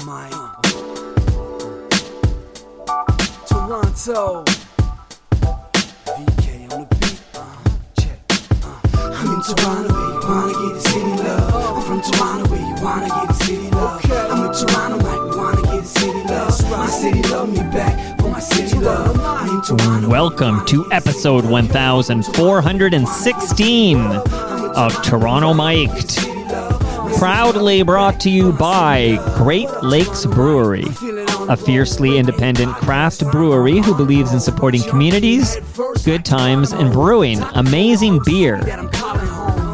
my Toronto. VK on the beat. Check. I'm in Toronto where you wanna get the city love. I'm from Toronto where you wanna get the city love. I'm in Toronto like we wanna get the city love. My city love me back for my city love. I'm in Toronto. Welcome to episode 1416 of Toronto Mic'd. Proudly brought to you by Great Lakes Brewery, a fiercely independent craft brewery who believes in supporting communities, good times, and brewing amazing beer.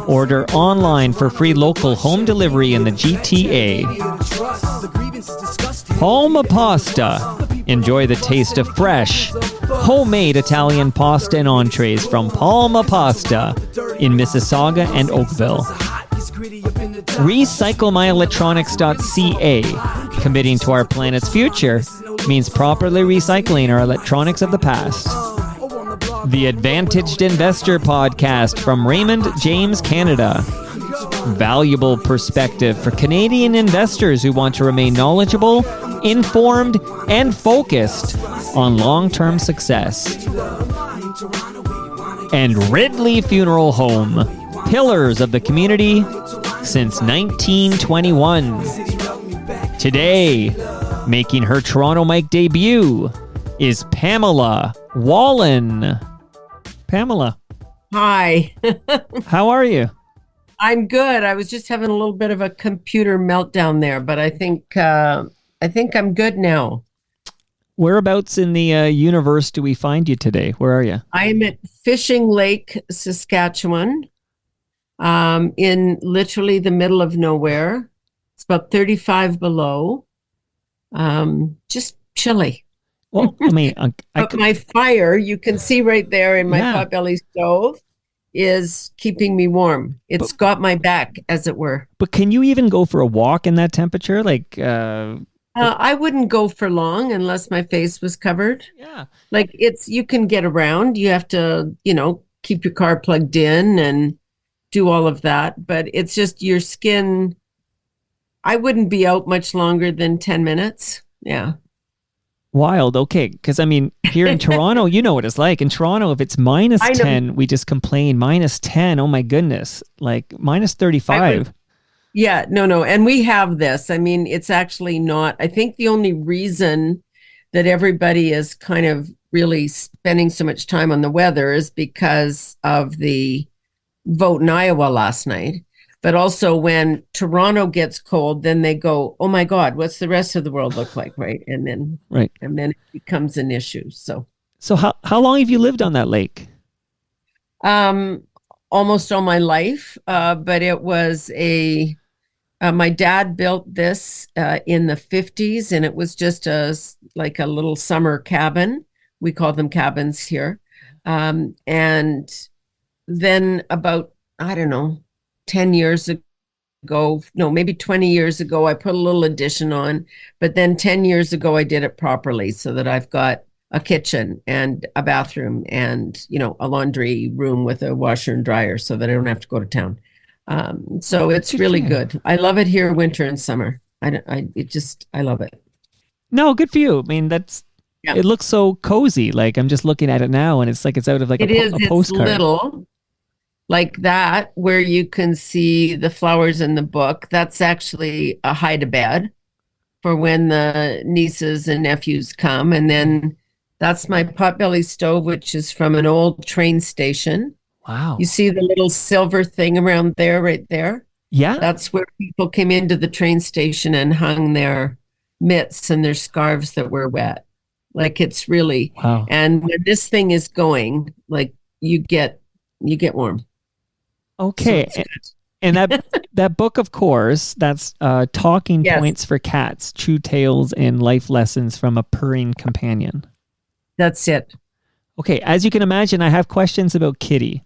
Order online for free local home delivery in the GTA. Palma Pasta. Enjoy the taste of fresh, homemade Italian pasta and entrees from Palma Pasta in Mississauga and Oakville. RecycleMyElectronics.ca. Committing to our planet's future means properly recycling our electronics of the past. The Advantaged Investor Podcast from Raymond James Canada. Valuable perspective for Canadian investors who want to remain knowledgeable, informed, and focused on long-term success. And Ridley Funeral Home. Pillars of the community since 1921. Today, making her Toronto Mic debut is Pamela Wallin. Pamela. Hi. How are you? I'm good. I was just having a little bit of a computer meltdown there, but I think I'm good now. Whereabouts in the universe do we find you today? Where are you? I am at Fishing Lake, Saskatchewan, in literally the middle of nowhere. It's about 35 below. Just chilly. Well, I mean, but my fire, you can see right there in my potbelly stove, is keeping me warm. It's got my back, as it were. But can you even go for a walk in that temperature? I wouldn't go for long unless my face was covered. Yeah. You can get around. You have to, keep your car plugged in and do all of that. But it's just your skin. I wouldn't be out much longer than 10 minutes. Yeah. Wild. Okay. Because, I mean, here in Toronto, you know what it's like. In Toronto, if it's minus 10, we just complain. Minus 10, oh my goodness. Minus 35. Yeah, no. And we have this. I mean, it's actually not. I think the only reason that everybody is kind of really spending so much time on the weather is because of the vote in Iowa last night. But also when Toronto gets cold, then they go, oh my God, what's the rest of the world look like, right? And then it becomes an issue. So how long have you lived on that lake? Almost all my life. But it was my dad built this in the 50s, and it was just a little summer cabin. We call them cabins here. And then about, 10 years ago, no, maybe 20 years ago, I put a little addition on, but then 10 years ago, I did it properly so that I've got a kitchen and a bathroom and, a laundry room with a washer and dryer so that I don't have to go to town. So it's really good. I love it here, winter and summer. I love it. No, good for you. I mean, it looks so cozy. I'm just looking at it now and it's out of a postcard. It's little. Like that, where you can see the flowers in the book. That's actually a hide-a-bed for when the nieces and nephews come. And then that's my potbelly stove, which is from an old train station. Wow. You see the little silver thing around there, right there? Yeah. That's where people came into the train station and hung their mitts and their scarves that were wet. It's really, wow. And when this thing is going, you get warm. Okay. So and that book, of course, that's Talking Points for Cats, True Tales and Life Lessons from a Purring Companion. That's it. Okay. As you can imagine, I have questions about Kitty.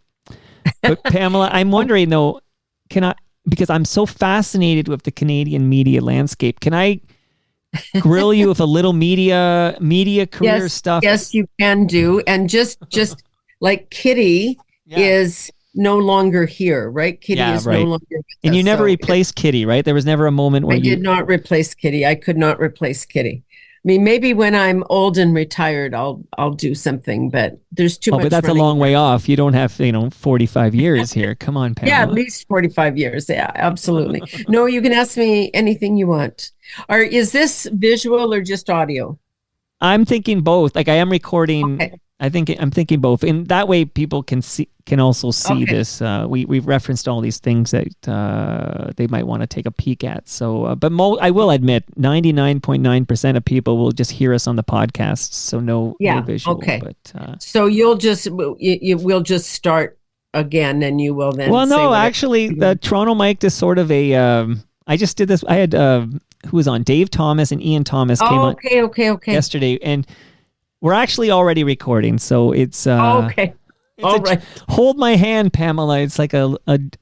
But Pamela, I'm wondering though, because I'm so fascinated with the Canadian media landscape, can I grill you with a little media career stuff? Yes, you can do. And just like Kitty is no longer here, right? Kitty Yeah, is no right. longer with And you us, never so replaced Kitty, right? There was never a moment where I you. did not replace Kitty. I could not replace Kitty. I mean, maybe when I'm old and retired, I'll do something, but there's too Oh, but much that's a running long way around. off. You don't have, 45 years here. Come on, Yeah, at Pamela. least 45 years. Yeah, absolutely. No, you can ask me anything you want. Or is this visual or just audio? I'm thinking both. Like I am recording. Okay. I'm thinking both, and that way people can also see Okay. this. We've referenced all these things that they might want to take a peek at. So, but I will admit, 99.9% of people will just hear us on the podcast, so no Yeah. visual. Okay. But So you'll just you will just start again, and you will then well, say no, whatever. actually, the Toronto mic is sort of a. I just did this. I had who was on Dave Thomas and Ian Thomas came Oh, on okay. yesterday, and we're actually already recording. So it's Okay. it's All right. hold my hand, Pamela. It's like a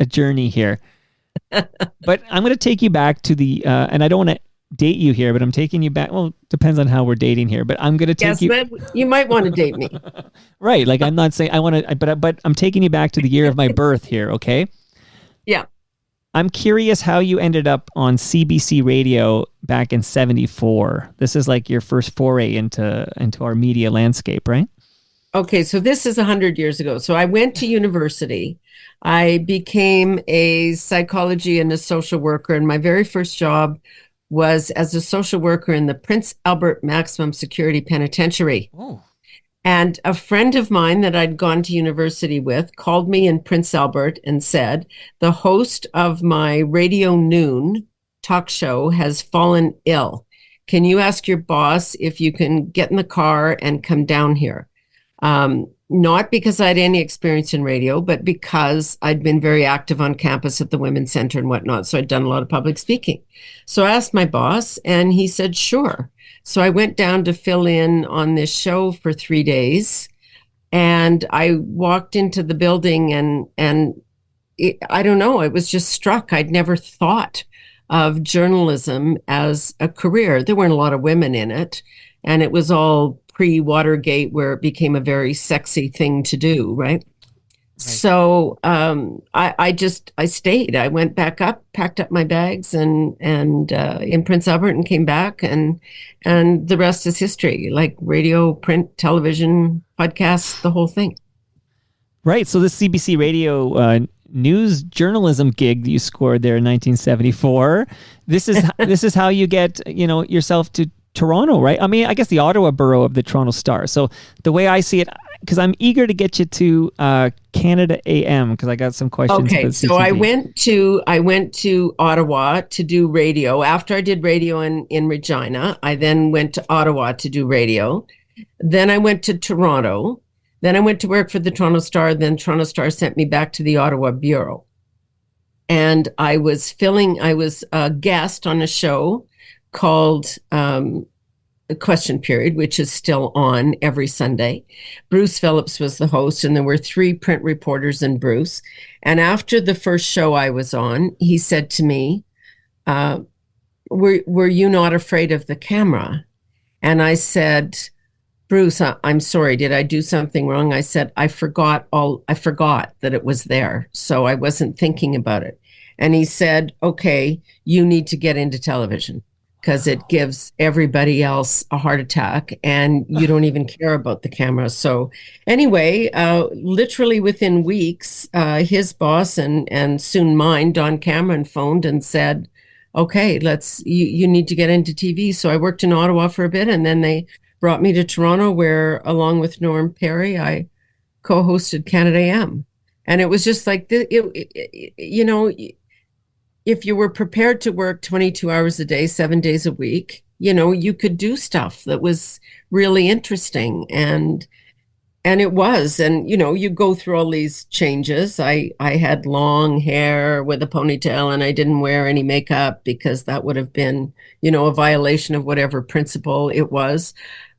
journey here. But I'm going to take you back to the and I don't want to date you here, but I'm taking you back. Well, depends on how we're dating here, but I'm going to take Yes, you but you might want to date me. right. Like I'm not saying I want to, but I'm taking you back to the year of my birth here. Okay. Yeah. I'm curious how you ended up on CBC radio back in '74. This is like your first foray into our media landscape, right? Okay, so this is 100 years ago. So I went to university. I became a psychology and a social worker, and my very first job was as a social worker in the Prince Albert Maximum Security Penitentiary. Oh. And a friend of mine that I'd gone to university with called me in Prince Albert and said, the host of my Radio Noon talk show has fallen ill. Can you ask your boss if you can get in the car and come down here? Not because I had any experience in radio, but because I'd been very active on campus at the Women's Center and whatnot. So I'd done a lot of public speaking. So I asked my boss, and he said, sure. So I went down to fill in on this show for 3 days, and I walked into the building, and I don't know, it was just struck. I'd never thought of journalism as a career. There weren't a lot of women in it, and it was all pre-Watergate, where it became a very sexy thing to do, right? So I stayed. I went back up, packed up my bags, and in Prince Albert, and came back, and the rest is history. Like radio, print, television, podcasts, the whole thing. Right. So the CBC radio news journalism gig that you scored there in 1974. This is how you get yourself to Toronto, right? I mean, I guess the Ottawa borough of the Toronto Star. So the way I see it, because I'm eager to get you to Canada AM, because I got some questions. Okay, about so CTV. I went to Ottawa to do radio. After I did radio in Regina, I then went to Ottawa to do radio. Then I went to Toronto. Then I went to work for the Toronto Star. Then Toronto Star sent me back to the Ottawa bureau, and I was a guest on a show called Question Period, which is still on every Sunday. Bruce Phillips was the host, and there were 3 print reporters and Bruce. And after the first show I was on, he said to me, were you not afraid of the camera? And I said, Bruce, I'm sorry, did I do something wrong? I said, I forgot that it was there, so I wasn't thinking about it. And he said, okay, you need to get into television, because it gives everybody else a heart attack, and you don't even care about the camera. So anyway, literally within weeks, his boss and soon mine, Don Cameron, phoned and said, okay, you need to get into TV. So I worked in Ottawa for a bit, and then they brought me to Toronto, where along with Norm Perry, I co-hosted Canada AM. And it was just like, if you were prepared to work 22 hours a day, 7 days a week, you could do stuff that was really interesting. And it was, and you go through all these changes. I had long hair with a ponytail, and I didn't wear any makeup, because that would have been, a violation of whatever principle it was.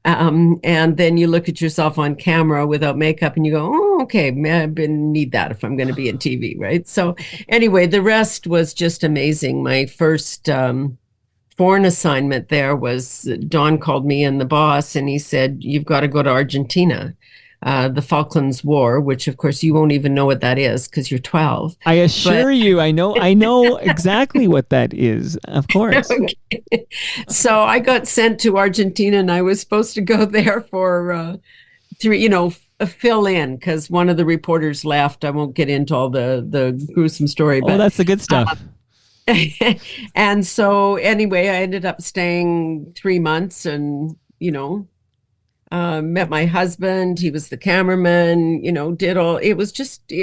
And then you look at yourself on camera without makeup, and you go, oh, okay, I need that if I'm going to be in TV, right? So anyway, the rest was just amazing. My first foreign assignment there was, Don called me and the boss, and he said, you've got to go to Argentina. the Falklands War, which of course you won't even know what that is because you're 12. I assure you, I know exactly what that is. Of course. Okay. So I got sent to Argentina, and I was supposed to go there for three, fill in because one of the reporters left. I won't get into all the gruesome story, Oh, but that's the good stuff. and so anyway, I ended up staying 3 months, and met my husband. He was the cameraman. Did all. It was just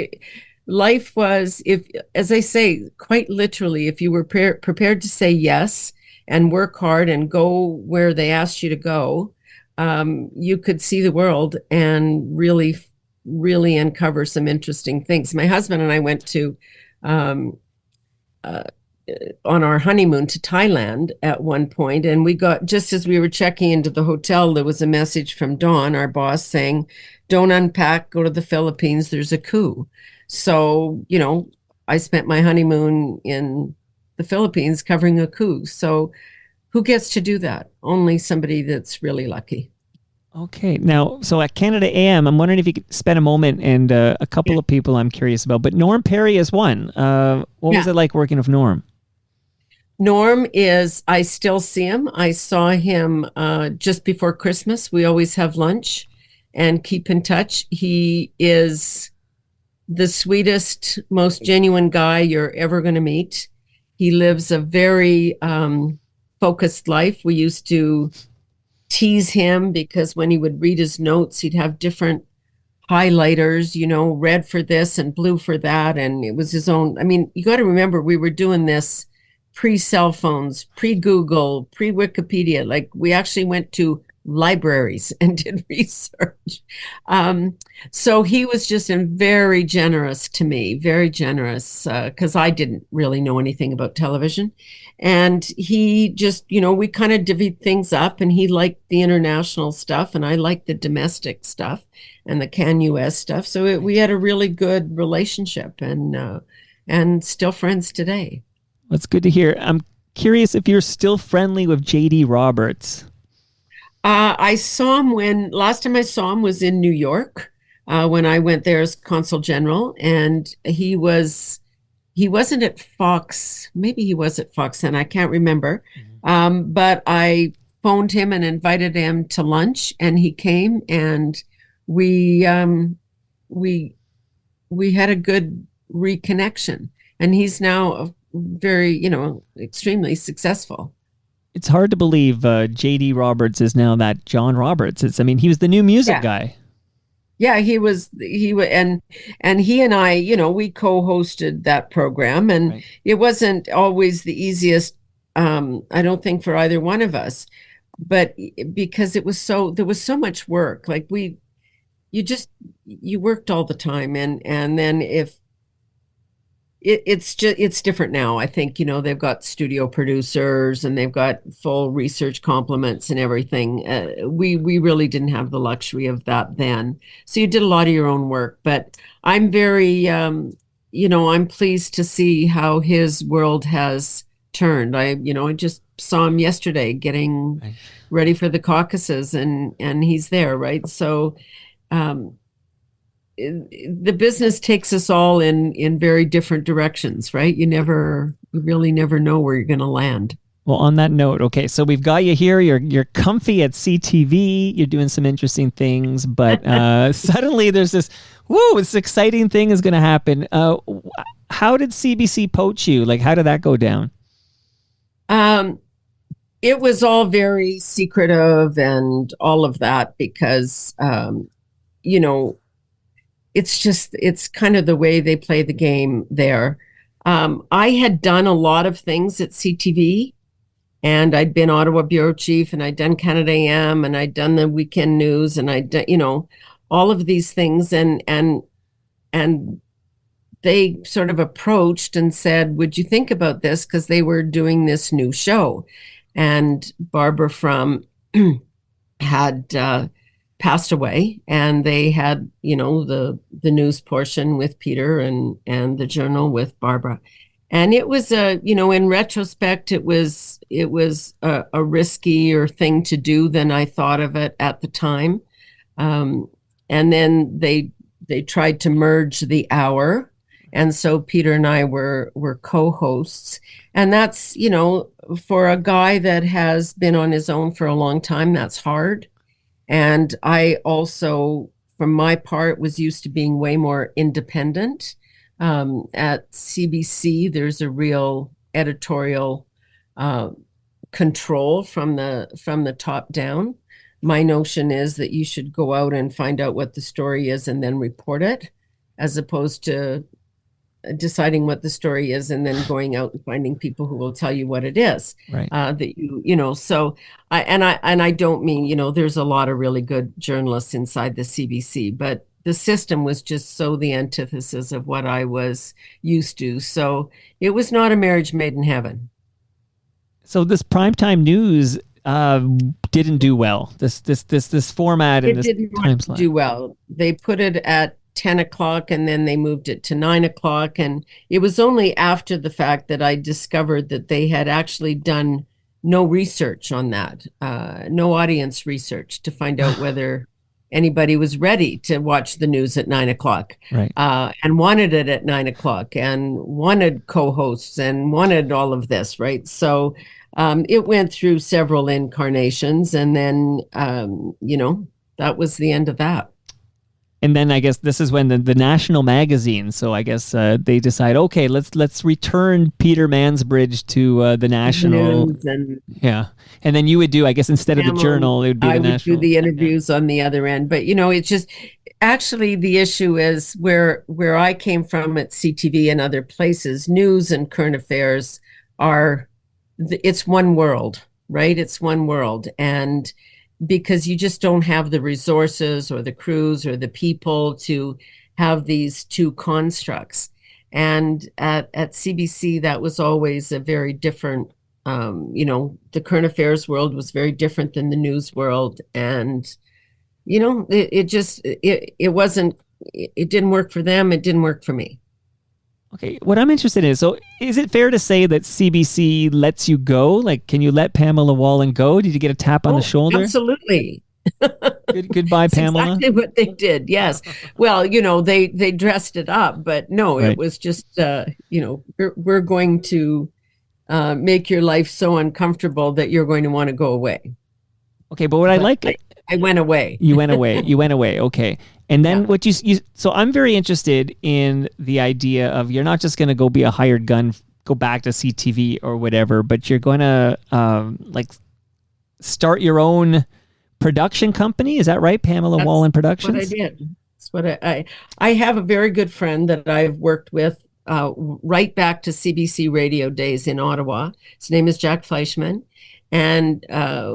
life was, if, as I say, quite literally, if you were prepared to say yes and work hard and go where they asked you to go, you could see the world and really, really uncover some interesting things. My husband and I went to um, on our honeymoon to Thailand at one point, and we got, just as we were checking into the hotel, there was a message from Dawn, our boss, saying, "Don't unpack, go to the Philippines. There's a coup." So, I spent my honeymoon in the Philippines covering a coup. So, who gets to do that? Only somebody that's really lucky. Okay. Now, so at Canada AM, I'm wondering if you could spend a moment, and a couple of people I'm curious about, but Norm Perry is one. What was it like working with Norm? Norm I still see him. I saw him just before Christmas. We always have lunch and keep in touch. He is the sweetest, most genuine guy you're ever going to meet. He lives a very focused life. We used to tease him because when he would read his notes, he'd have different highlighters, red for this and blue for that. And it was his own. I mean, you got to remember, we were doing this pre-cell phones, pre-Google, pre-Wikipedia. Like, we actually went to libraries and did research. So he was just very generous to me, very generous, because I didn't really know anything about television. And he just, we kind of divvied things up, and he liked the international stuff, and I liked the domestic stuff and the Can US stuff. So we had a really good relationship, and still friends today. That's good to hear. I'm curious if you're still friendly with JD Roberts. I saw him last time I saw him was in New York, when I went there as consul general, and he wasn't at Fox. Maybe he was at Fox then. I can't remember. But I phoned him and invited him to lunch, and he came, and we had a good reconnection, and he's now very, extremely successful. It's hard to believe J.D. Roberts is now that John Roberts. He was the new music guy. Yeah, he was, and he and I, we co-hosted that program, and right. It wasn't always the easiest, I don't think, for either one of us, but because there was so much work. Like, you worked all the time, and then if it's different now. I think, they've got studio producers, and they've got full research complements and everything. We really didn't have the luxury of that then. So you did a lot of your own work, but I'm very, I'm pleased to see how his world has turned. I just saw him yesterday getting ready for the caucuses, and he's there. Right. So, the business takes us all in very different directions, right? You really never know where you're going to land. Well, on that note, okay, so we've got you here. You're comfy at CTV. You're doing some interesting things, but suddenly there's this exciting thing is going to happen. How did CBC poach you? Like, how did that go down? It was all very secretive and all of that because, it's kind of the way they play the game there. I had done a lot of things at CTV, and I'd been Ottawa bureau chief, and I'd done Canada AM, and I'd done the weekend news, and I'd done, all of these things. And they sort of approached and said, "Would you think about this?" Because they were doing this new show, and Barbara Frum had passed away, and they had, the news portion with Peter and the journal with Barbara. And it was in retrospect, it was a riskier thing to do than I thought of it at the time. and then they tried to merge the hour, and so Peter and I were co-hosts, and that's, for a guy that has been on his own for a long time, that's hard. And I also, from my part, was used to being way more independent. At CBC, there's a real editorial control from the top down. My notion is that you should go out and find out what the story is and then report it, as opposed to deciding what the story is and then going out and finding people who will tell you what it is. Right. So I don't mean, there's a lot of really good journalists inside the CBC, but the system was just so the antithesis of what I was used to. So it was not a marriage made in heaven. So this primetime news didn't do well. This format and this time slot do well. They put it at 10 o'clock and then they moved it to 9 o'clock. And it was only after the fact that I discovered that they had actually done no research on that, no audience research to find out whether anybody was ready to watch the news at 9 o'clock, right? And wanted it at 9 o'clock and wanted co-hosts and wanted all of this, right? So it went through several incarnations, and then, that was the end of that. And then I guess this is when the national magazine. So I guess they decide, okay, let's return Peter Mansbridge to the national. Yeah, and then you would do, I guess, instead of the journal, it would be the national. I would do the interviews on the other end. But it's just actually the issue is where I came from at CTV and other places. News and current affairs it's one world, right? It's one world, and because you just don't have the resources or the crews or the people to have these two constructs. And at CBC, that was always a very different, the current affairs world was very different than the news world. And, it didn't work for them. It didn't work for me. Okay, what I'm interested in is, so is it fair to say that CBC lets you go? Like, can you let Pamela Wallin go? Did you get a tap on the shoulder? Absolutely. Goodbye, Pamela. Exactly what they did. Yes. Well, they dressed it up, but no, right. It was just, we're going to make your life so uncomfortable that you're going to want to go away. Okay, but I went away. You went away. You went away. Okay. And then what you so I'm very interested in the idea of, you're not just going to go be a hired gun, go back to CTV or whatever, but you're going to start your own production company. Is that right? Pamela Wallin Productions? That's what I did. That's what I have a very good friend that I've worked with right back to CBC radio days in Ottawa. His name is Jack Fleischman. And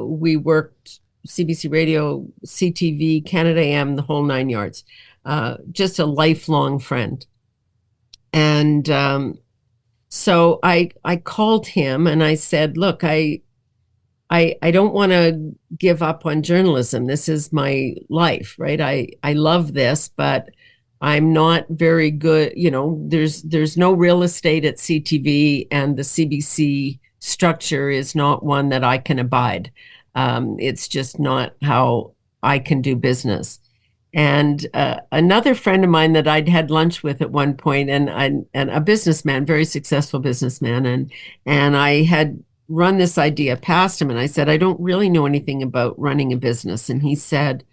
we worked CBC Radio, CTV, Canada AM, the whole 9 yards. Just a lifelong friend. And so I called him and I said, look, I don't want to give up on journalism. This is my life, right? I love this, but I'm not very good. There's no real estate at CTV, and the CBC structure is not one that I can abide. It's just not how I can do business. And another friend of mine that I'd had lunch with at one point, and a businessman, very successful businessman, and I had run this idea past him, and I said, I don't really know anything about running a business. And he said,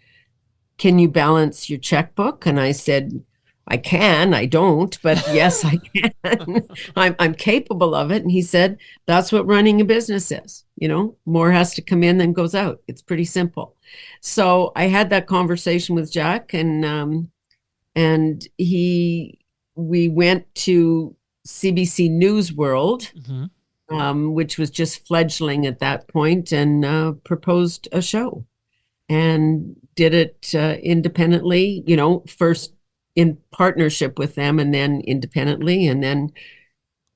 can you balance your checkbook? And I said, I can, I don't, but yes, I can. I'm capable of it. And he said, that's what running a business is. More has to come in than goes out. It's pretty simple. So I had that conversation with Jack, and we went to CBC News World, which was just fledgling at that point, and proposed a show, and did it independently, first in partnership with them and then independently. And then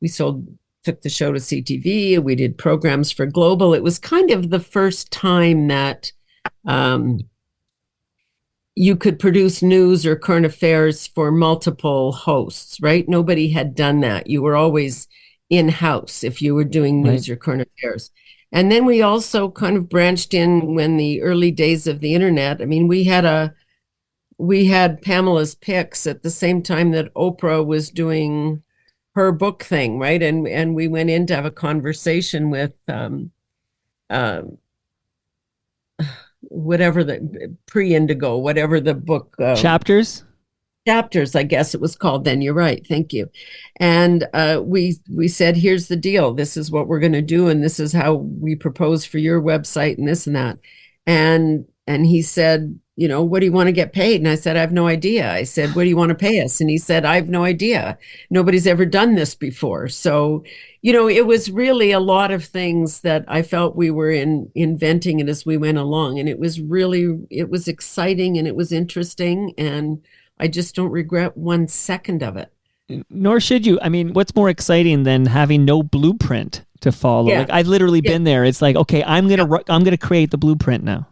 we took the show to CTV. We did programs for Global. It was kind of the first time that you could produce news or current affairs for multiple hosts, right? Nobody had done that. You were always in-house if you were doing news or current affairs. And then we also kind of branched in when the early days of the internet. I mean, we had we had Pamela's Picks at the same time that Oprah was doing her book thing, right? And we went in to have a conversation with uh, whatever the pre-Indigo, whatever the book Chapters? chapters, I guess it was called then. You're right. Thank you. And we said, here's the deal. This is what we're going to do, and this is how we propose for your website, and this and that. And he said, you know, what do you want to get paid? And I said, I have no idea. I said, what do you want to pay us? And he said, I have no idea. Nobody's ever done this before. So, you know, it was really a lot of things that I felt we were inventing it as we went along. And it was exciting and it was interesting. And I just don't regret 1 second of it. Nor should you. I mean, what's more exciting than having no blueprint to follow? Yeah. Like, I've literally been there. It's like, okay, I'm gonna create the blueprint now.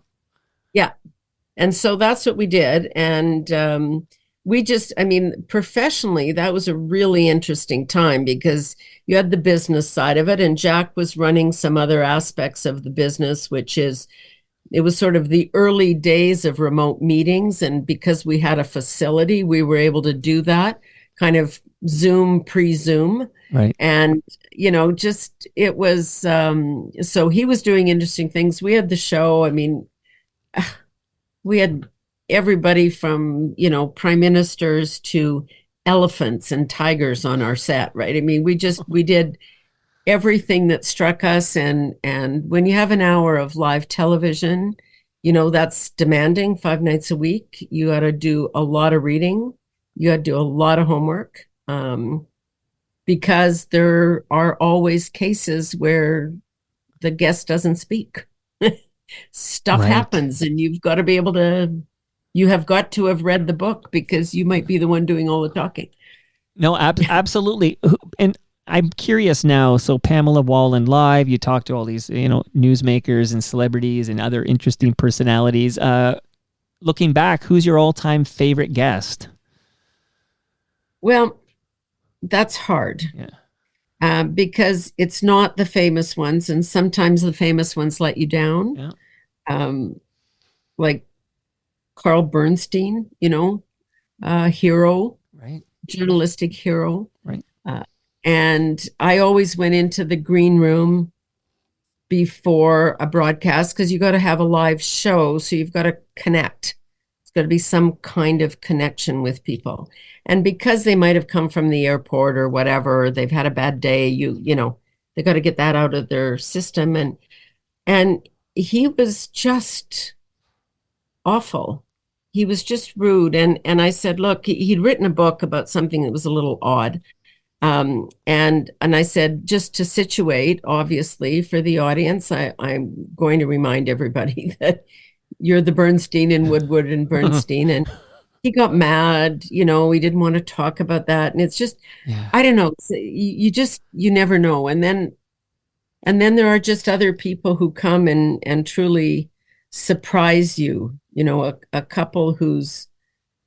Yeah. And so that's what we did. And we just, I mean, professionally, that was a really interesting time because you had the business side of it, and Jack was running some other aspects of the business, which is, it was sort of the early days of remote meetings. And because we had a facility, we were able to do that kind of Zoom, pre-Zoom. Right. And, you know, just, it was, so he was doing interesting things. We had the show. I mean, we had everybody from, you know, prime ministers to elephants and tigers on our set, right? I mean, we did everything that struck us. And when you have an hour of live television, you know, that's demanding 5 nights a week. You got to do a lot of reading. You got to do a lot of homework, because there are always cases where the guest doesn't speak. Stuff happens, and you have got to have read the book because you might be the one doing all the talking. No, absolutely. And I'm curious now. So Pamela Wallin Live, you talk to all these, you know, newsmakers and celebrities and other interesting personalities. Looking back, who's your all-time favorite guest? Well, that's hard. Yeah. Because it's not the famous ones, and sometimes the famous ones let you down. Yeah. Like Carl Bernstein, you know, hero, Right. journalistic hero. Right. And I always went into the green room before a broadcast because you got to have a live show. So you've got to connect. It's got to be some kind of connection with people. And because they might have come from the airport or whatever, they've had a bad day, you know, they got to get that out of their system. And he was just awful. He was just rude. And I said, look, he'd written a book about something that was a little odd. And I said, just to situate, obviously, for the audience, I'm going to remind everybody that you're the Bernstein and Woodward and Bernstein. And he got mad, you know, he didn't want to talk about that. And it's just, I don't know, you never know. And then there are just other people who come and truly surprise you. You know, a couple whose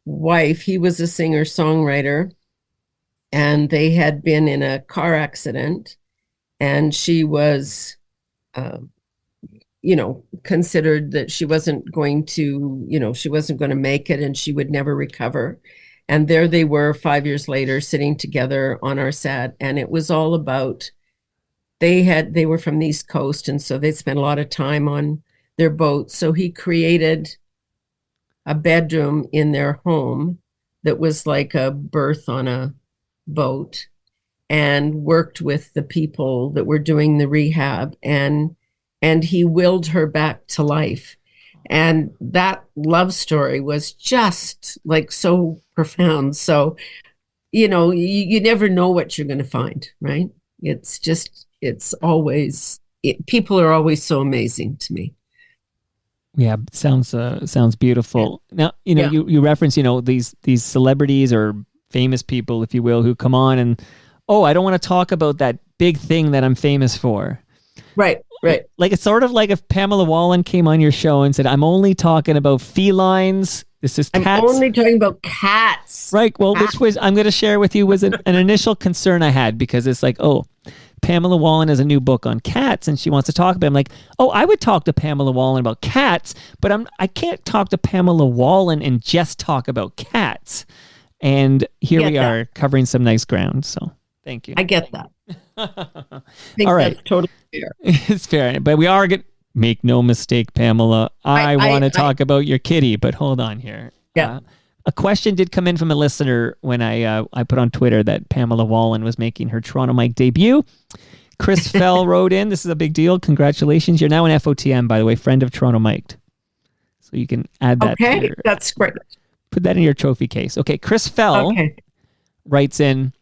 wife, he was a singer-songwriter, and they had been in a car accident, and she was, you know, considered that she wasn't going to make it and she would never recover. And there they were 5 years later sitting together on our set. And it was all about, they were from the East Coast. And so they'd spent a lot of time on their boat. So he created a bedroom in their home that was like a berth on a boat, and worked with the people that were doing the rehab, and he willed her back to life. And that love story was just like so profound. So, you know, you never know what you're going to find, right? People are always so amazing to me. Yeah, sounds beautiful. Now, you know, you reference, you know, these celebrities or famous people, if you will, who come on and, oh, I don't want to talk about that big thing that I'm famous for. Right. Like, it's sort of like if Pamela Wallin came on your show and said, I'm only talking about felines. This is cats. I'm only talking about cats. Right. Well, which was, I'm going to share with you, was an initial concern I had, because it's like, oh, Pamela Wallin has a new book on cats and she wants to talk about it. I'm like, oh, I would talk to Pamela Wallin about cats, but I can't talk to Pamela Wallin and just talk about cats. And here we are covering some nice ground. So thank you. I get that. I think all right. That's totally fair. It's fair. But we are going to make no mistake, Pamela. I want to talk about your kitty, but hold on here. Yeah. A question did come in from a listener when I put on Twitter that Pamela Wallin was making her Toronto Mike debut. Chris Fell wrote in, this is a big deal. Congratulations. You're now an FOTM, by the way, friend of Toronto Mike. So you can add that. Okay, that's great. Put that in your trophy case. Okay, Chris Fell writes in,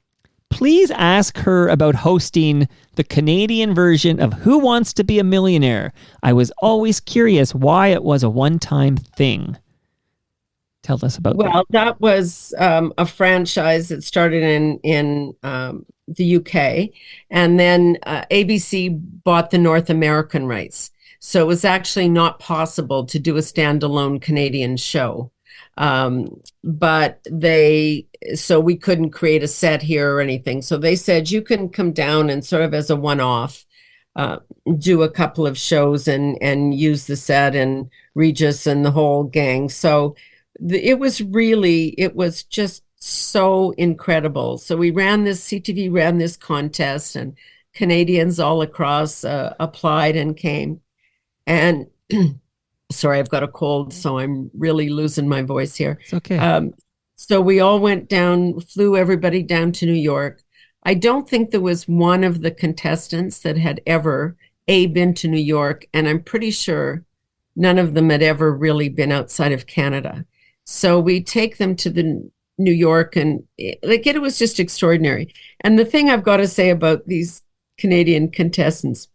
please ask her about hosting the Canadian version of Who Wants to Be a Millionaire? I was always curious why it was a one-time thing. Tell us about that. Well, that was a franchise that started in the UK, and then ABC bought the North American rights. So it was actually not possible to do a standalone Canadian show. But so we couldn't create a set here or anything. So they said, you can come down and sort of as a one-off, do a couple of shows and use the set and Regis and the whole gang. So it was just so incredible. So CTV ran this contest and Canadians all across applied and came. And sorry, I've got a cold, so I'm really losing my voice here. It's okay. So we all went down, flew everybody down to New York. I don't think there was one of the contestants that had ever been to New York, and I'm pretty sure none of them had ever really been outside of Canada. So we take them to the New York, and it was just extraordinary. And the thing I've got to say about these Canadian contestants,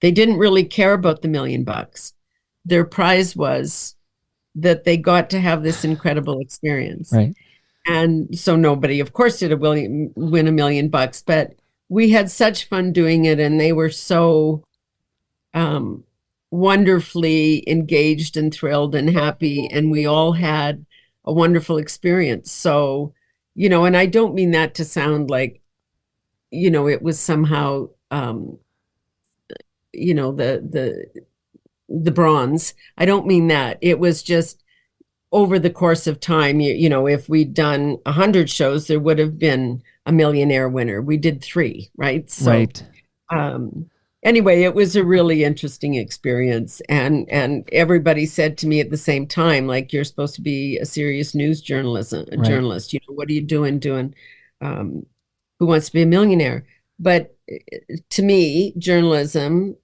they didn't really care about the $1 million. Their prize was that they got to have this incredible experience. Right. And so nobody, of course, did win $1 million, but we had such fun doing it, and they were so wonderfully engaged and thrilled and happy, and we all had a wonderful experience. So, and I don't mean that to sound like, it was somehow, the bronze. I don't mean that. It was just over the course of time, if we'd done 100 shows, there would have been a millionaire winner. We did 3, right? So, right. Anyway, it was a really interesting experience. And everybody said to me at the same time, like, you're supposed to be a serious news journalist. What are you doing Who Wants to Be a Millionaire? But to me, journalism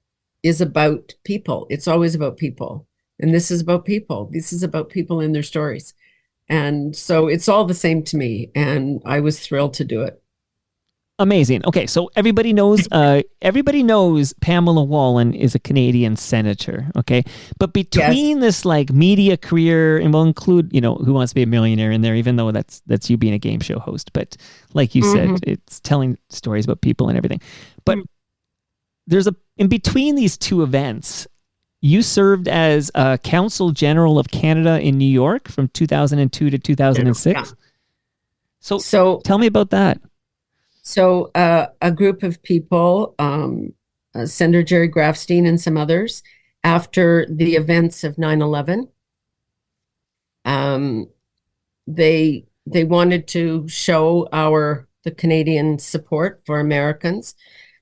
is about people. It's always about people. And this is about people. This is about people and their stories. And so it's all the same to me. And I was thrilled to do it. Amazing. Okay, so everybody knows Pamela Wallin is a Canadian senator, okay? But between this like media career, and we'll include, Who Wants to Be a Millionaire in there, even though that's you being a game show host. But like you said, it's telling stories about people and everything. But in between these two events, you served as a Consul General of Canada in New York from 2002 to 2006. Yeah. So tell me about that. So a group of people, Senator Jerry Grafstein and some others, after the events of 9/11, they wanted to show the Canadian support for Americans.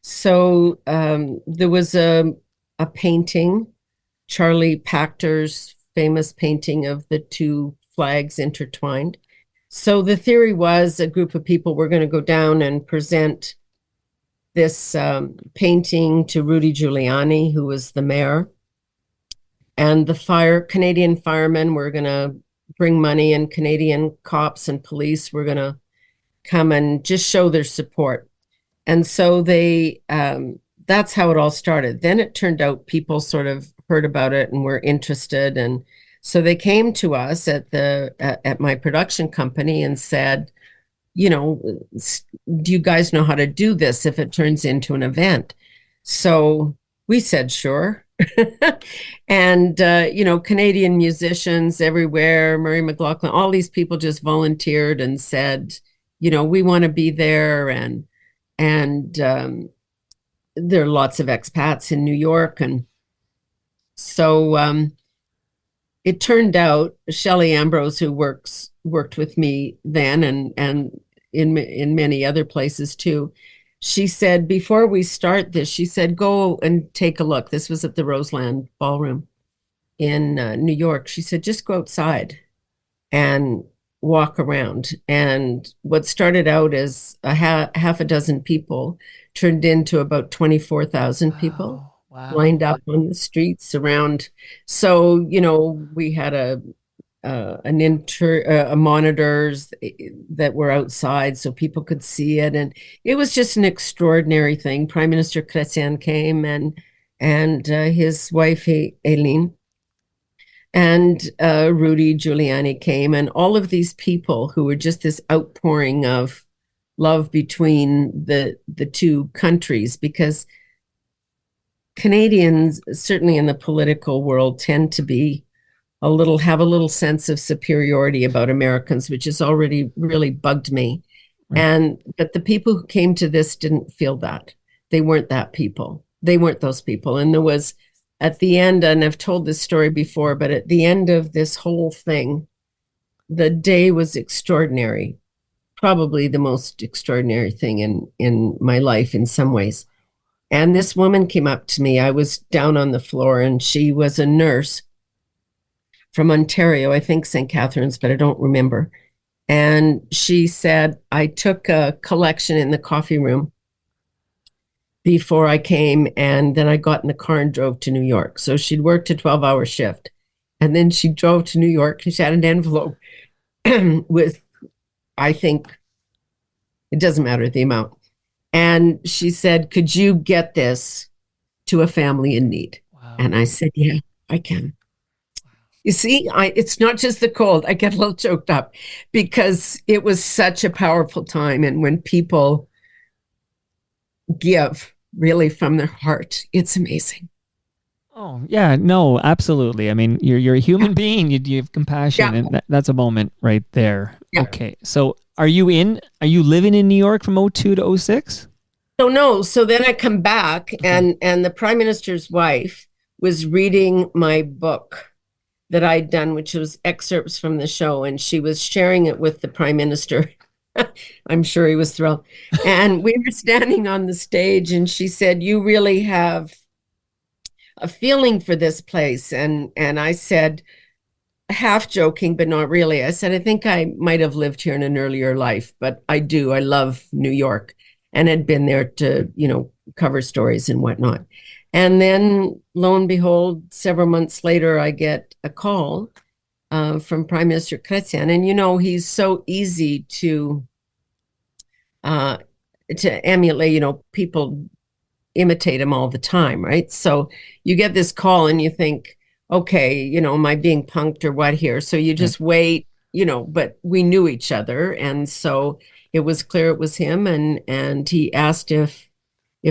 So there was a painting, Charlie Pachter's famous painting of the two flags intertwined. So the theory was a group of people were going to go down and present this painting to Rudy Giuliani, who was the mayor. And the Canadian firemen were going to bring money, and Canadian cops and police were going to come and just show their support. And so that's how it all started. Then it turned out people sort of heard about it and were interested. And so they came to us at my production company and said, do you guys know how to do this if it turns into an event? So we said, sure. And, Canadian musicians everywhere, Murray McLaughlin, all these people just volunteered and said, we want to be there. And there are lots of expats in New York. And so it turned out Shelley Ambrose, who worked with me then and in many other places too, she said, before we start this, she said, go and take a look. This was at the Roseland Ballroom in New York. She said, just go outside and walk around. And what started out as half a dozen people turned into about 24,000 people lined up on the streets around. So, we had monitors that were outside so people could see it, and it was just an extraordinary thing. Prime Minister Chrétien came and his wife Aileen and Rudy Giuliani came, and all of these people who were just this outpouring of love between the two countries, because Canadians, certainly in the political world, tend to be have a little sense of superiority about Americans, which has already really bugged me. Right. But the people who came to this didn't feel that. They weren't that people. They weren't those people. And there was, at the end, and I've told this story before, but at the end of this whole thing, the day was extraordinary, probably the most extraordinary thing in my life in some ways. And this woman came up to me. I was down on the floor, and she was a nurse from Ontario, I think St. Catharines, but I don't remember. And she said, I took a collection in the coffee room before I came, and then I got in the car and drove to New York. So she'd worked a 12-hour shift, and then she drove to New York, and she had an envelope with, I think, it doesn't matter the amount. And she said, could you get this to a family in need? Wow. And I said, yeah, I can. You see, it's not just the cold. I get a little choked up because it was such a powerful time. And when people give really from their heart, it's amazing. Oh, yeah, no, absolutely. I mean, you're a human being. You have compassion, and that's a moment right there. Yeah. Okay, so are you living in New York from 2002 to 2006? No. So then I come back, and the Prime Minister's wife was reading my book that I'd done, which was excerpts from the show, and she was sharing it with the Prime Minister. I'm sure he was thrilled. And we were standing on the stage, and she said, you really have a feeling for this place. And I said, half joking, but not really. I said, I think I might have lived here in an earlier life, but I do. I love New York and had been there to, cover stories and whatnot. And then lo and behold, several months later, I get a call from Prime Minister Chrétien. And, he's so easy to emulate, people imitate him all the time, right? So you get this call and you think, okay, am I being punked or what here? So you just wait, but we knew each other. And so it was clear it was him. And he asked if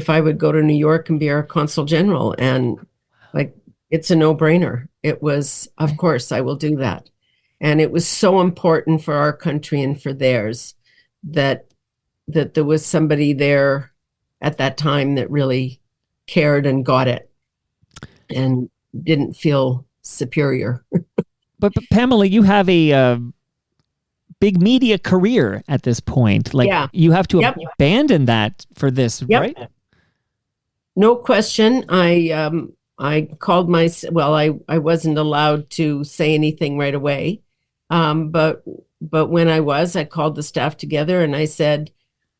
I would go to New York and be our consul general. And it's a no-brainer. It was, of course, I will do that. And it was so important for our country and for theirs that there was somebody there at that time that really cared and got it and didn't feel superior. But Pamela, you have a big media career at this point. You have to abandon that for this, right? No question. I called I wasn't allowed to say anything right away. But when I called the staff together and I said,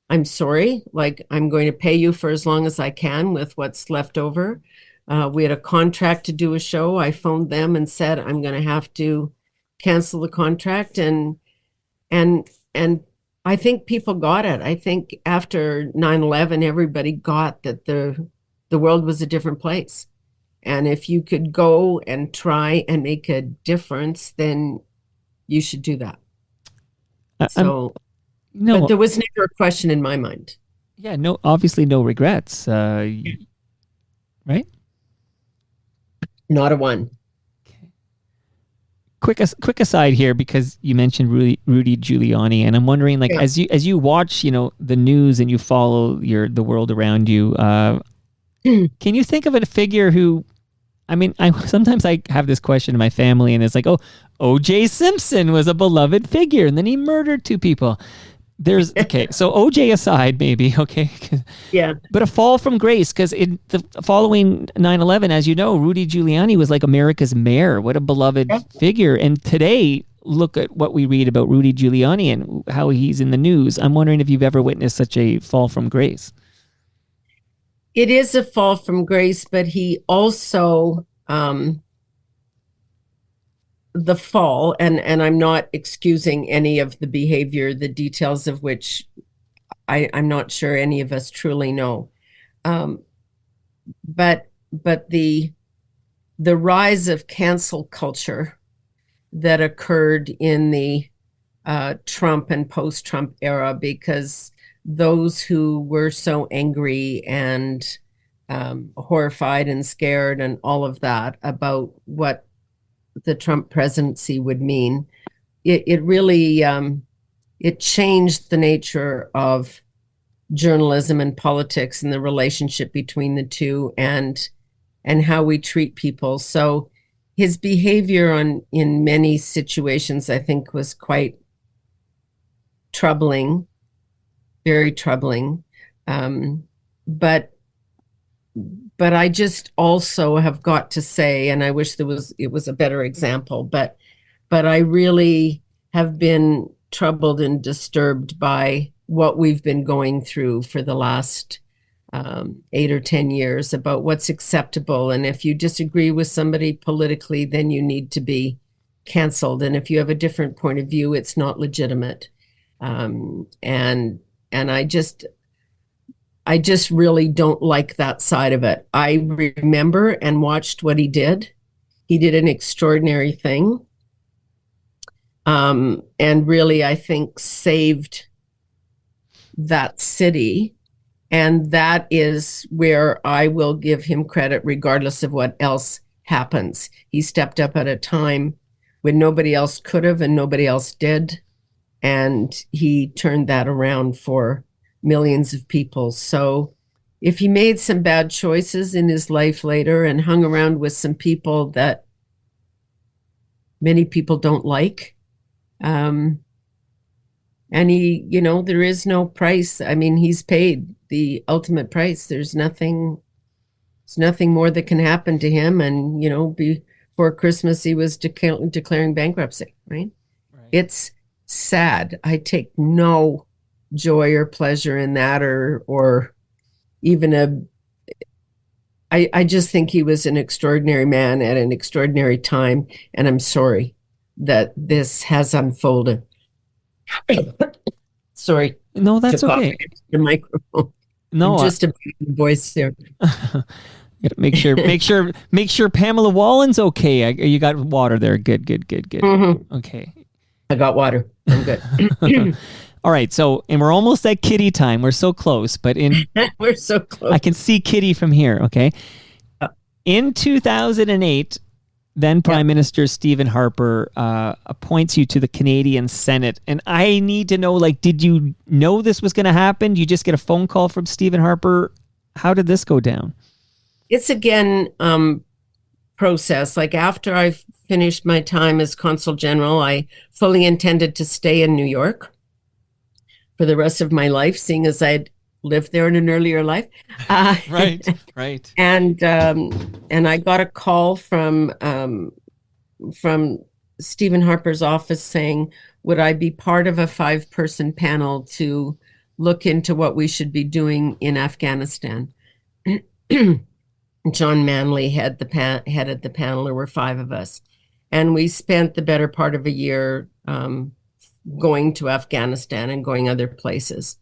I'm sorry, I'm going to pay you for as long as I can with what's left over. We had a contract to do a show. I phoned them and said, I'm going to have to cancel the contract. And I think people got it. I think after 9/11, everybody got that the world was a different place. And if you could go and try and make a difference, then you should do that. But there was never a question in my mind. Yeah, obviously no regrets, right? Not a one. Okay. Quick aside here, because you mentioned Rudy Giuliani, and I'm wondering, as you watch, the news and you follow the world around you, Can you think of a figure who, I mean, I sometimes I have this question in my family, and it's like, oh, O.J. Simpson was a beloved figure, and then he murdered two people. There's okay, so O.J. aside, maybe okay, Yeah. but a fall from grace, because in the following 9/11, as you know, Rudy Giuliani was like America's mayor. What a beloved figure! And today, look at what we read about Rudy Giuliani and how he's in the news. I'm wondering if you've ever witnessed such a fall from grace. It is a fall from grace, but he also, the fall, and I'm not excusing any of the behavior, the details of which I'm not sure any of us truly know. But the rise of cancel culture that occurred in the Trump and post-Trump era, because those who were so angry and horrified and scared and all of that about what the Trump presidency would mean, it really it changed the nature of journalism and politics and the relationship between the two, and how we treat people. So his behavior in many situations, I think, was quite troubling, very troubling. But I just also have got to say, and I wish it was a better example, but I really have been troubled and disturbed by what we've been going through for the last 8 or 10 years about what's acceptable. And if you disagree with somebody politically, then you need to be canceled. And if you have a different point of view, it's not legitimate. And I just really don't like that side of it. I remember and watched what he did. He did an extraordinary thing. And really, I think, saved that city. And that is where I will give him credit, regardless of what else happens. He stepped up at a time when nobody else could have and nobody else did. And he turned that around for millions of people. So if he made some bad choices in his life later and hung around with some people that many people don't like, and he, there is no price. I mean, he's paid the ultimate price. There's nothing more that can happen to him. And, before Christmas, he was declaring bankruptcy, right? It's sad. I take no joy or pleasure in that, or even I just think he was an extraordinary man at an extraordinary time. And I'm sorry that this has unfolded. Sorry. No, that's okay. The microphone. No, I'm just a voice there. Make sure Pamela Wallin's okay. You got water there. Good. Mm-hmm. Okay. I got water. I'm good. All right. So, and we're almost at Kitty time. We're so close, but we're so close. I can see Kitty from here. Okay. In 2008, then Prime Minister Stephen Harper appoints you to the Canadian Senate. And I need to know, did you know this was going to happen? Did you just get a phone call from Stephen Harper? How did this go down? It's again, process. After I finished my time as Consul General, I fully intended to stay in New York for the rest of my life, seeing as I'd lived there in an earlier life. Right. And I got a call from Stephen Harper's office saying, would I be part of a 5-person panel to look into what we should be doing in Afghanistan? John Manley headed the panel. There were 5 of us. And we spent the better part of a year going to Afghanistan and going other places,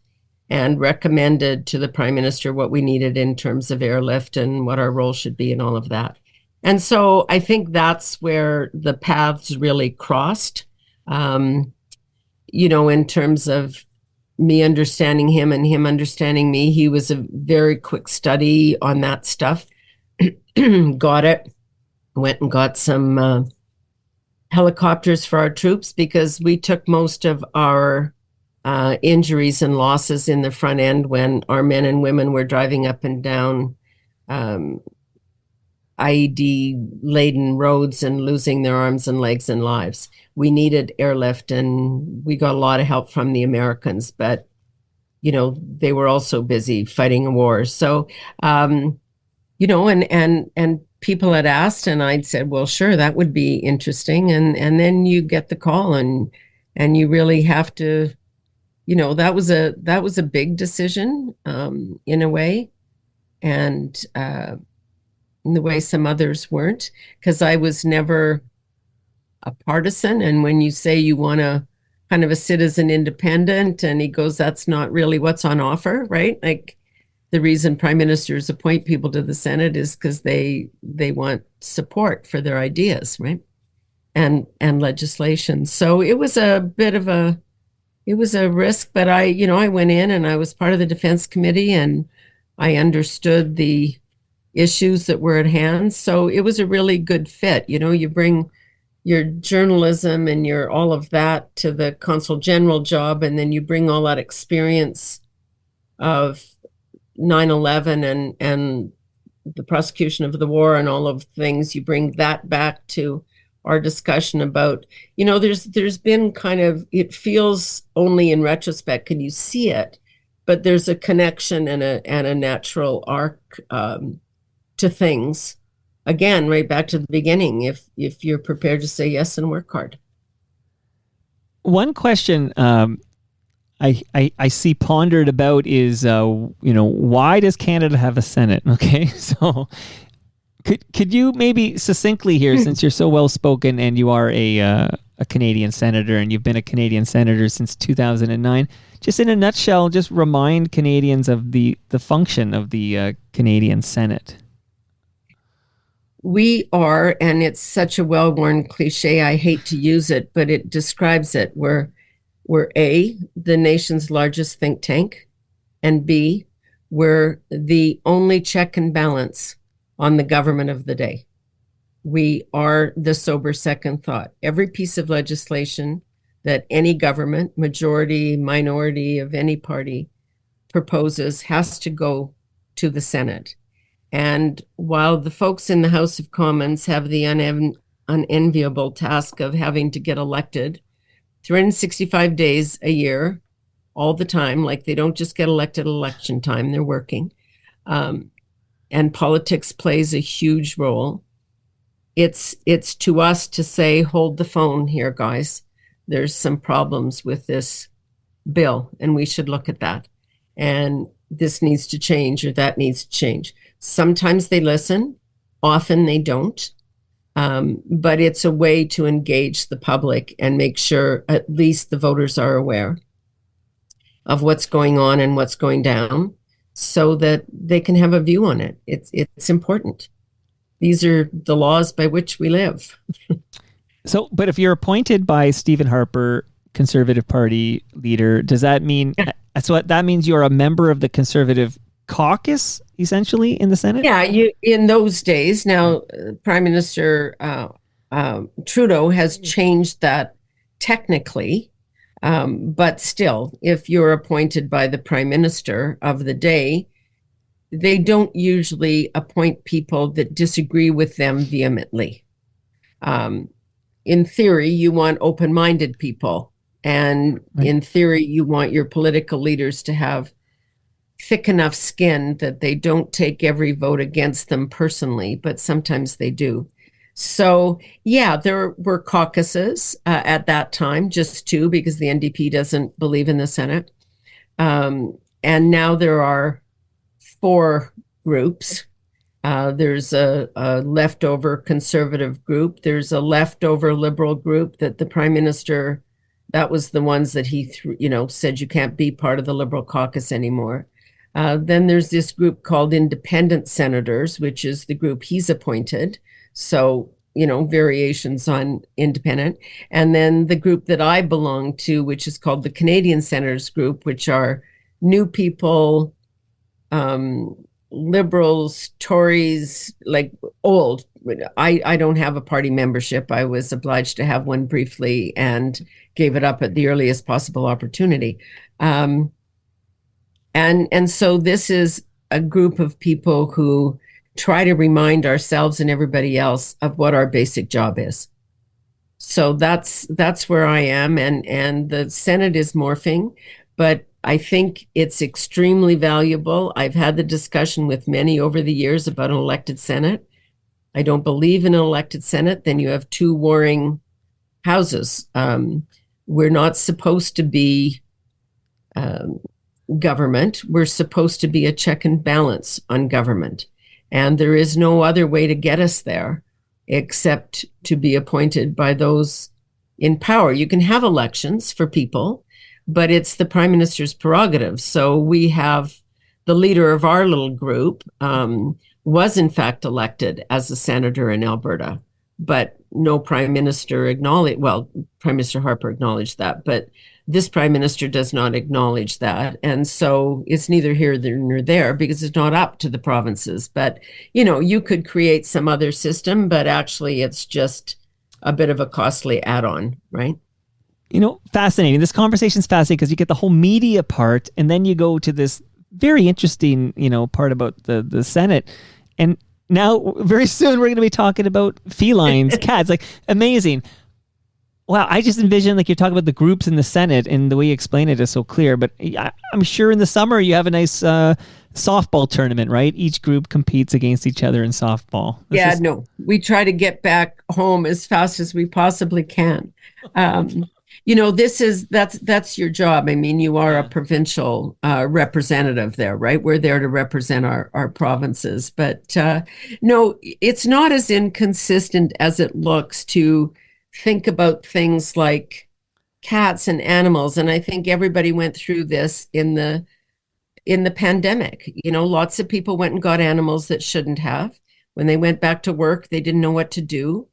and recommended to the Prime Minister what we needed in terms of airlift and what our role should be and all of that. And so I think that's where the paths really crossed, in terms of me understanding him and him understanding me. He was a very quick study on that stuff. Got it. Went and got some helicopters for our troops, because we took most of our injuries and losses in the front end when our men and women were driving up and down um, IED laden roads and losing their arms and legs and lives. We needed airlift, and we got a lot of help from the Americans, but they were also busy fighting a war. So, and people had asked, and I'd said, well, sure, that would be interesting. And then you get the call, and you really have to, that was a big decision, in a way, and in the way some others weren't, because I was never a partisan. And when you say you want to kind of a citizen independent, and he goes, that's not really what's on offer, right? Like, the reason prime ministers appoint people to the Senate is because they want support for their ideas, right? And legislation. So it was a bit of a risk, but I went in and I was part of the Defense Committee, and I understood the issues that were at hand. So it was a really good fit. You bring your journalism and your all of that to the consul general job, and then you bring all that experience of 9/11 and the prosecution of the war and all of things. You bring that back to our discussion about, there's been kind of, it feels only in retrospect can you see it, but there's a connection and a natural arc to things. Again, right back to the beginning, if you're prepared to say yes and work hard. One question I see pondered about is, why does Canada have a Senate? Okay, so could you maybe succinctly here, since you're so well spoken and you are a Canadian senator and you've been a Canadian senator since 2009, just in a nutshell, just remind Canadians of the function of the Canadian Senate. We are, and it's such a well-worn cliche, I hate to use it, but it describes it. We're A, the nation's largest think tank, and B, we're the only check and balance on the government of the day. We are the sober second thought. Every piece of legislation that any government, majority, minority of any party, proposes has to go to the Senate. And while the folks in the House of Commons have the unenviable task of having to get elected 365 days a year, all the time, like they don't just get elected election time, they're working. And politics plays a huge role. It's to us to say, hold the phone here, guys. There's some problems with this bill, and we should look at that. And this needs to change, or that needs to change. Sometimes they listen, often they don't. But it's a way to engage the public and make sure at least the voters are aware of what's going on and what's going down, so that they can have a view on it. It's important. These are the laws by which we live. So, but if you're appointed by Stephen Harper, Conservative Party leader, does that mean, so that means you're a member of the Conservative caucus, essentially, in the Senate? Yeah, in those days. Now, Prime Minister Trudeau has changed that technically, but still, if you're appointed by the Prime Minister of the day, they don't usually appoint people that disagree with them vehemently. In theory, you want open-minded people, and right. In theory, you want your political leaders to have thick enough skin that they don't take every vote against them personally, but sometimes they do. So, yeah, there were caucuses at that time, just two, because the NDP doesn't believe in the Senate. And now there are 4 groups. There's a leftover conservative group. There's a leftover liberal group that the Prime Minister, that was the ones that he said you can't be part of the Liberal caucus anymore. Then there's this group called Independent Senators, which is the group he's appointed. So, variations on independent. And then the group that I belong to, which is called the Canadian Senators Group, which are new people, Liberals, Tories, like old. I don't have a party membership. I was obliged to have one briefly and gave it up at the earliest possible opportunity. And so this is a group of people who try to remind ourselves and everybody else of what our basic job is. So that's where I am, and the Senate is morphing, but I think it's extremely valuable. I've had the discussion with many over the years about an elected Senate. I don't believe in an elected Senate. Then you have two warring houses. We're not supposed to be government. We're supposed to be a check and balance on government. And there is no other way to get us there except to be appointed by those in power. You can have elections for people, but it's the prime minister's prerogative. So we have the leader of our little group was in fact elected as a senator in Alberta, but no prime minister acknowledged, well, Prime Minister Harper acknowledged that, but this prime minister does not acknowledge that. And so it's neither here nor there because it's not up to the provinces. But, you know, you could create some other system, but actually it's just a bit of a costly add-on, right? You know, fascinating. This conversation's fascinating because you get the whole media part and then you go to this very interesting, you know, part about the Senate. And now very soon we're going to be talking about felines, cats, like amazing. Wow, I just envision like you're talking about the groups in the Senate and the way you explain it is so clear. But I'm sure in the summer you have a nice softball tournament, right? Each group competes against each other in softball. No, we try to get back home as fast as we possibly can. You know, that's your job. I mean, you are a provincial representative there, right? We're there to represent our provinces. But no, it's not as inconsistent as it looks to think about things like cats and animals. And I think everybody went through this in the pandemic. You know, lots of people went and got animals that shouldn't have. When they went back to work, they didn't know what to do.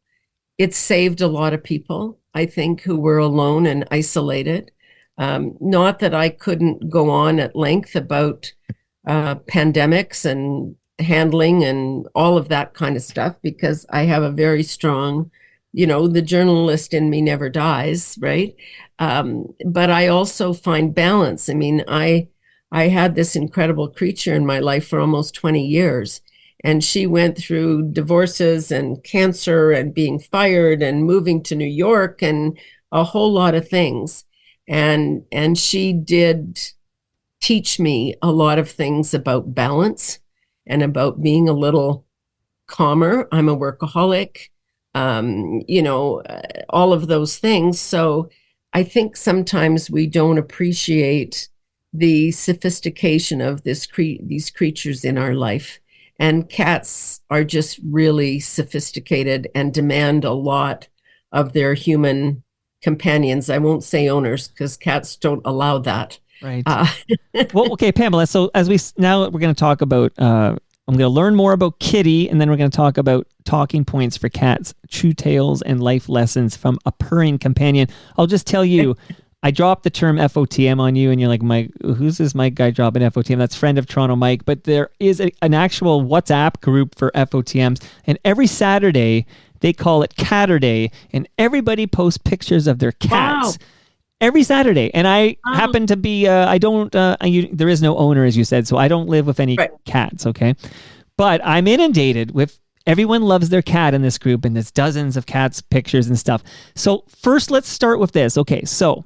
It saved a lot of people, I think, who were alone and isolated. Not that I couldn't go on at length about pandemics and handling and all of that kind of stuff, because I have a very strong, you know, the journalist in me never dies, right? But I also find balance. I mean, I had this incredible creature in my life for almost 20 years. And she went through divorces and cancer and being fired and moving to New York and a whole lot of things. And she did teach me a lot of things about balance and about being a little calmer. I'm a workaholic, you know, all of those things. So I think sometimes we don't appreciate the sophistication of these creatures in our life. And cats are just really sophisticated and demand a lot of their human companions. I won't say owners because cats don't allow that. Right. Well, okay, Pamela. So now we're going to talk about, I'm going to learn more about Kitty, and then we're going to talk about talking points for cats, true tales, and life lessons from a purring companion. I'll just tell you, I dropped the term FOTM on you and you're like, Mike, who's this Mike guy dropping FOTM? That's friend of Toronto Mike. But there is an actual WhatsApp group for FOTMs. And every Saturday, they call it Catterday. And everybody posts pictures of their cats. Wow. Every Saturday. And I happen to be, there is no owner, as you said, so I don't live with any cats, okay? But I'm inundated with everyone loves their cat in this group, and there's dozens of cats, pictures and stuff. So first, let's start with this. Okay, so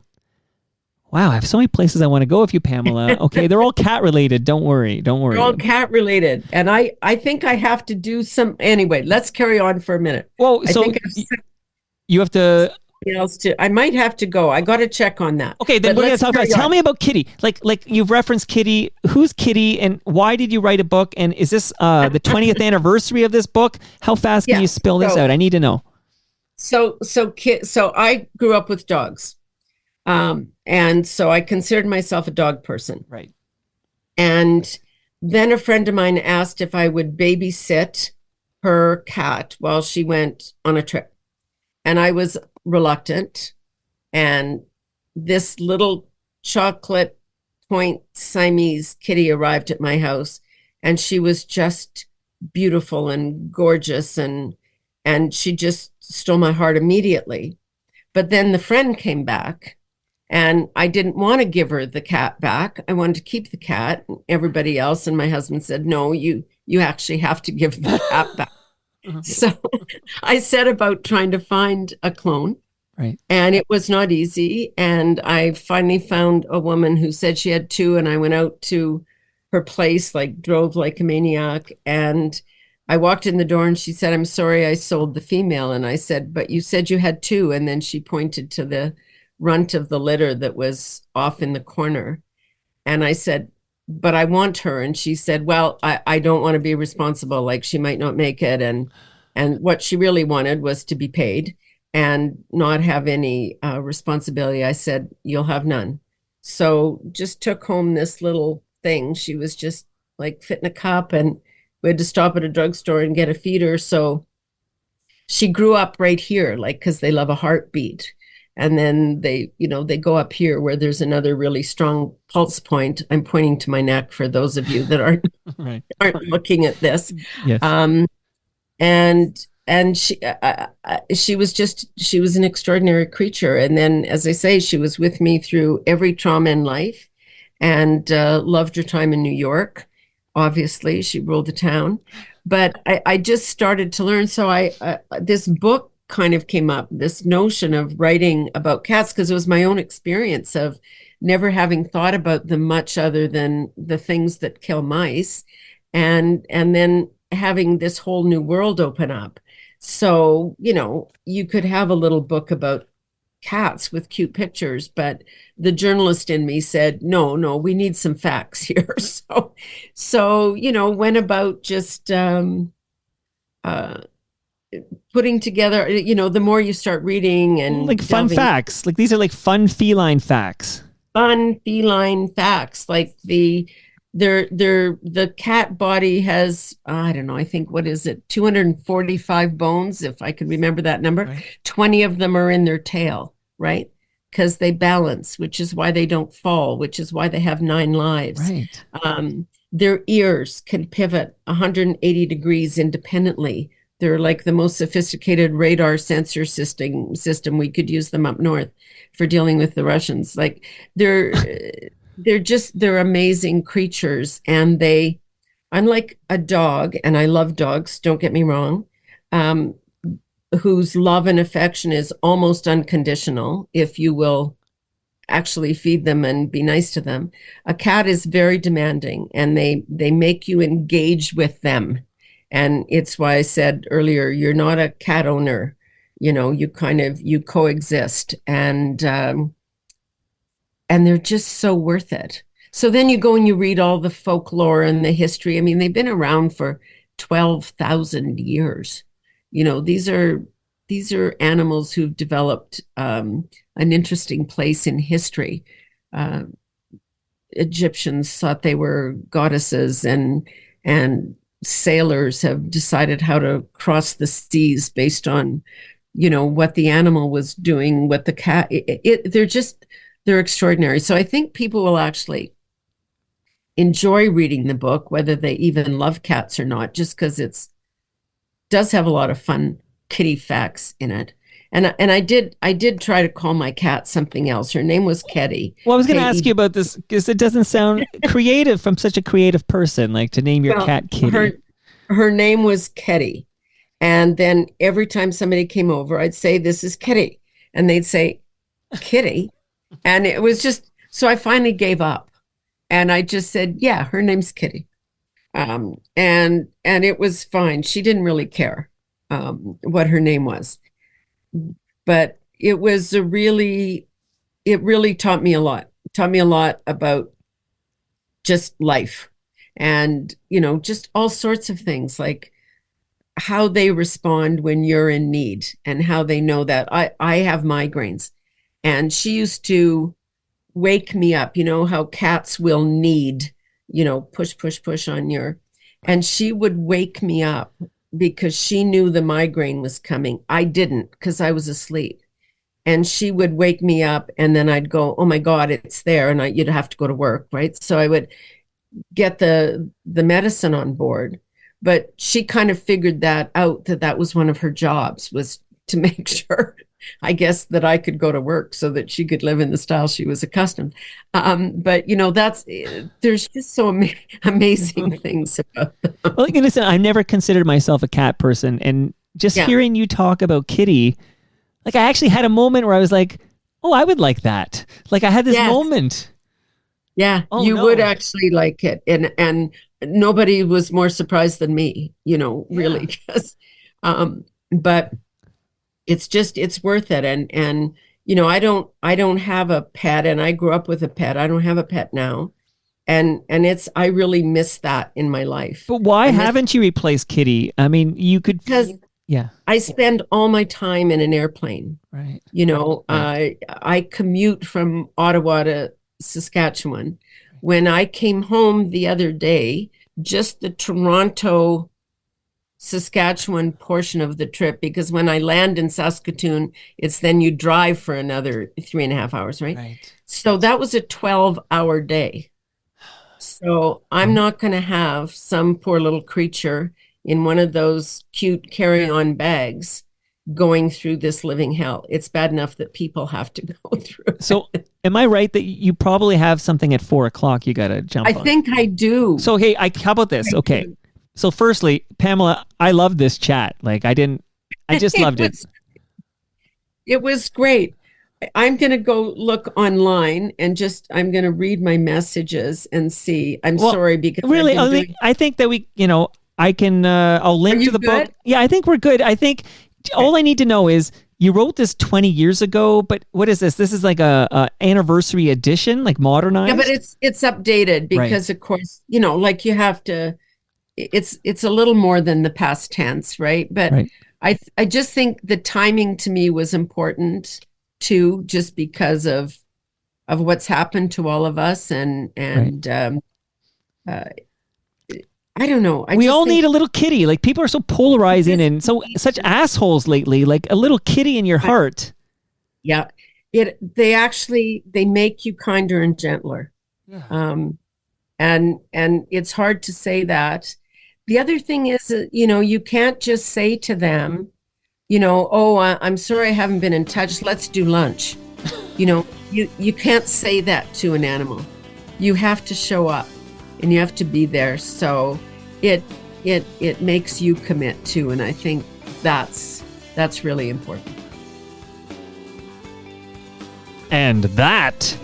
wow, I have so many places I want to go with you, Pamela. Okay, they're all cat related. Don't worry. They're all cat related. And I think I have to do some, anyway, let's carry on for a minute. Well, so you have to, I might have to go. I got to check on that. Okay, then we're going to talk about, tell me about Kitty. Like you've referenced Kitty. Who's Kitty and why did you write a book? And is this the 20th anniversary of this book? How fast can you spill this out? I need to know. So I grew up with dogs. And so I considered myself a dog person. Right. And then a friend of mine asked if I would babysit her cat while she went on a trip. And I was reluctant. And this little chocolate point Siamese kitty arrived at my house, and she was just beautiful and gorgeous. And she just stole my heart immediately. But then the friend came back. And I didn't want to give her the cat back. I wanted to keep the cat. Everybody else and my husband said, no, you you actually have to give the cat back. So I set about trying to find a clone. Right. And it was not easy. And I finally found a woman who said she had two. And I went out to her place, like drove like a maniac. And I walked in the door and she said, "I'm sorry, I sold the female." And I said, "But you said you had two." And then she pointed to the runt of the litter that was off in the corner. And I said, "But I want her." And she said, "Well, I don't want to be responsible. Like she might not make it." And what she really wanted was to be paid and not have any responsibility. I said, "You'll have none." So just took home this little thing. She was just like fit in a cup, and we had to stop at a drugstore and get a feeder. So she grew up right here, like, because they love a heartbeat. And then they go up here where there's another really strong pulse point. I'm pointing to my neck for those of you that aren't Right. aren't looking at this. Yes. And she was an extraordinary creature. And then, as I say, she was with me through every trauma in life, and loved her time in New York. Obviously, she ruled the town. But I just started to learn. So this book kind of came up, this notion of writing about cats, because it was my own experience of never having thought about them much other than the things that kill mice, and then having this whole new world open up. So, you could have a little book about cats with cute pictures, but the journalist in me said, no, we need some facts here. So, went about just putting together, the more you start reading and like fun facts. Like these are like fun feline facts. Fun feline facts. Like the cat body has, I don't know, I think, what is it, 245 bones, if I could remember that number. Right. 20 of them are in their tail, right? Because they balance, which is why they don't fall, which is why they have 9 lives. Right. Their ears can pivot 180 degrees independently. They're like the most sophisticated radar sensor system. We could use them up north for dealing with the Russians. Like they're amazing creatures. And they, unlike a dog, and I love dogs, don't get me wrong, whose love and affection is almost unconditional, if you will actually feed them and be nice to them. A cat is very demanding, and they make you engage with them. And it's why I said earlier, you're not a cat owner. You coexist, and they're just so worth it. So then you go and you read all the folklore and the history. I mean, they've been around for 12,000 years. These are animals who've developed an interesting place in history. Egyptians thought they were goddesses, and sailors have decided how to cross the seas based on, what the animal was doing, what the cat, they're extraordinary. So I think people will actually enjoy reading the book, whether they even love cats or not, just because does have a lot of fun kitty facts in it. And I did try to call my cat something else. Her name was Ketty. Well, I was going to ask you about this because it doesn't sound creative from such a creative person, like to name your cat Kitty. Her name was Ketty. And then every time somebody came over, I'd say, "This is Kitty." And they'd say, "Kitty?" And it was just, so I finally gave up. And I just said, "Yeah, her name's Kitty." And it was fine. She didn't really care what her name was. But it really taught me a lot. It taught me a lot about just life, and, just all sorts of things, like how they respond when you're in need, and how they know that I have migraines. And she used to wake me up, how cats will need, push on your, and she would wake me up because she knew the migraine was coming. I didn't, because I was asleep. And she would wake me up, and then I'd go, "Oh my God, it's there." And you'd have to go to work, right? So I would get the medicine on board. But she kind of figured that out, that was one of her jobs, was to make sure I guess that I could go to work so that she could live in the style she was accustomed. But there's just so amazing things about them. Well, listen, I never considered myself a cat person, and just hearing you talk about Kitty, like I actually had a moment where I was like, oh, I would like that. Like I had this moment. Yeah, you would actually like it, and nobody was more surprised than me, really, because, but it's worth it, and I don't have a pet, and I grew up with a pet. I don't have a pet now, and I really miss that in my life. But why haven't you replaced Kitty? I mean, you could because I spend all my time in an airplane. Right. I commute from Ottawa to Saskatchewan. When I came home the other day, just the Toronto Saskatchewan portion of the trip, because when I land in Saskatoon, it's then you drive for another 3.5 hours, right? So that was a 12-hour day. So I'm not going to have some poor little creature in one of those cute carry-on bags going through this living hell. It's bad enough that people have to go through. So am I right that you probably have something at 4:00 you got to jump on? I think I do. So, hey, how about this? Okay. So firstly, Pamela, I love this chat. Like I just loved it. It was great. I'm going to go look online and I'm going to read my messages and see. Sorry, because really, I think that I can, I'll link to the book. Yeah, I think we're good. I think all I need to know is you wrote this 20 years ago, but what is this? This is like a anniversary edition, like modernized? Yeah, but it's updated because of course, like you have to, it's a little more than the past tense, right? But I just think the timing to me was important too, just because of what's happened to all of us, and I don't know. We all need a little kitty. Like people are so polarizing and such assholes lately. Like a little kitty in your heart. Yeah, they make you kinder and gentler. Yeah. And it's hard to say that. The other thing is, you can't just say to them, oh, I'm sorry I haven't been in touch. Let's do lunch. You can't say that to an animal. You have to show up and you have to be there. So it makes you commit to, and I think that's really important. And that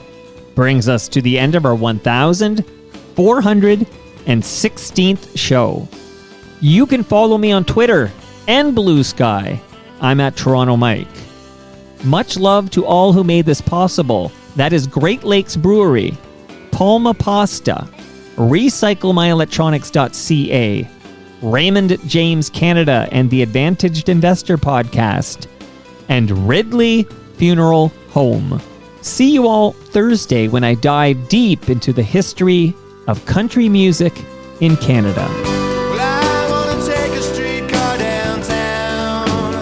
brings us to the end of our 1416th show. You can follow me on Twitter and Blue Sky. I'm at Toronto Mike. Much love to all who made this possible. That is Great Lakes Brewery, Palma Pasta, RecycleMyElectronics.ca, Raymond James Canada and the Advantaged Investor Podcast, and Ridley Funeral Home. See you all Thursday when I dive deep into the history of country music in Canada. Well, I want to take a streetcar downtown,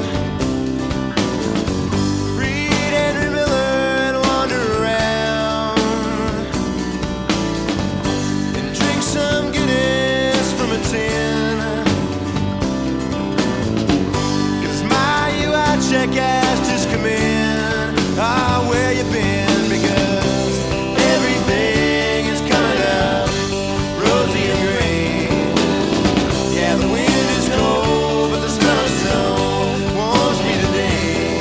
read Henry Miller and wander around, and drink some Guinness from a tin, 'cause my UI check has just come in. Where you been? Because everything is coming up rosy and green. Yeah, the wind is cold, but the smell of snow warms me today.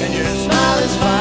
And your smile is fine.